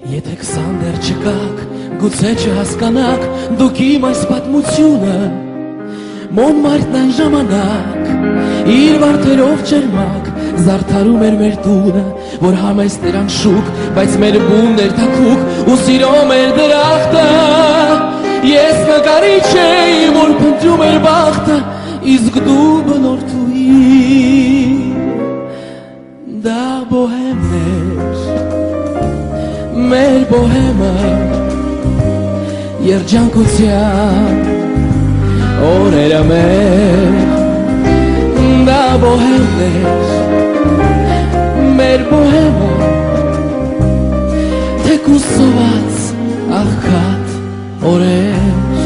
Եթե 20 դեռ չկաք, գուցե չհասկանաք դուք իմ այս պատմությունը, Մոնմարտն այն ժամանակ իր վարդերով ջերմակ զարդարում էր մեր տունը, որ համեստ էր անշուք, բայց մեր բունն էր թաքուք ու սիրում էր դրախտը։ Ես նկարիչ էի, որ փնտրում էր բախտը, իսկ դու բնորդուի, դա բոհեմն էր, մեր բոհեմը, երջանկության օրերը մեր, դա բոհեմն էր, մեր բոհեմը, թեկուզ սոված աղքատ օրեր,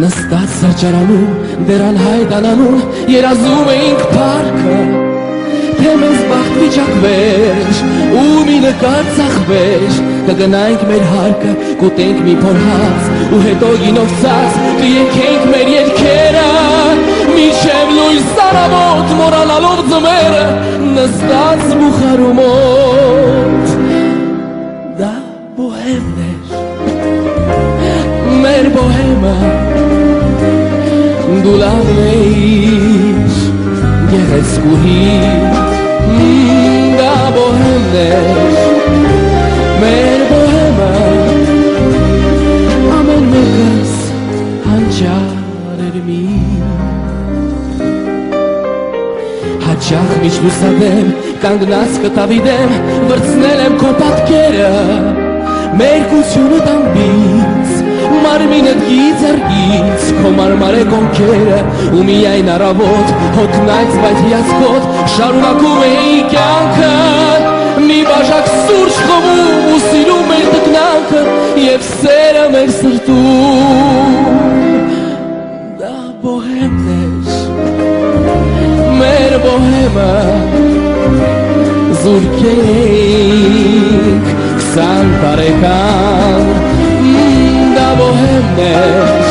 նստած սրճարանում, դեռ անհայտ անանուն, երազում էինք պարքը, թե մեզ բախտ վիճակվեր, ու մի նկար ծախվեր, կգնայինք մեր հարկը, կուտենք մի փոր հաց, ու հետո գինով ծած, կենքենք մեր երգերը, մինչև լույս առավոտ, մոռանալով ձմերը, նստած բուխարու մոտ, դա բոհեմն էր, մեր բոհեմը, դու լավն էիր, գեղեցկուհի, դա բոհեմն էր, մեր բոհեմը, ամեն մեկս հանճար էր մի, հաճախ միշտ լուսադեմ, կանգնած կտավի դեմ, վրձնել եմ քո պատկերը, մեր կությունը տամբից, մարմինդ գիծերգից, քո մարմարե կոնքերը, ու միայն առավոտ, հոգնայց բայց հիացքոտ, շարունակում էի կյանքը, մի բաժակ սուրճ խմում ու սիրում մեր տկնանքը, և սերը մեր սրտում, դա բոհեմն էր, մեր բոհեմը, զուրկել էինք 20 տարեկան, դա բոհեմն էր,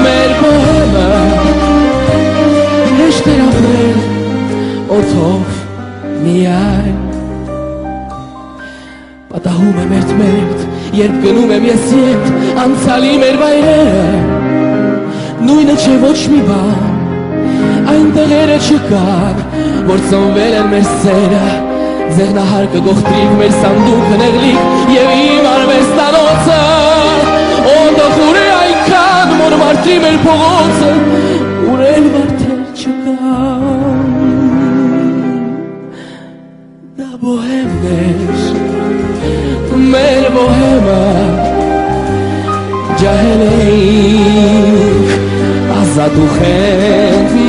մեր բոհեմը, հեշտ էր ապրել օդով միայն, պատահում եմ երդ, երբ գնում եմ ես ետ, անցալի մեր վայրերը, նույնը չէ ոչ մի բան, այն տեղերը չկան, որ ծնվել են մեր սերը, ձեղնահարկը գողտրիկ, մեր սանդուկը նեղլիկ, և իմ արվեստանոցը, օդը խուր է այնքան, Մոնմարտի մեր փողոցը, ուր էլ վարդեր չկան, դա բոհեմն էր, մեր բոհեմը, ջահել էինք, ազատ ու խենթ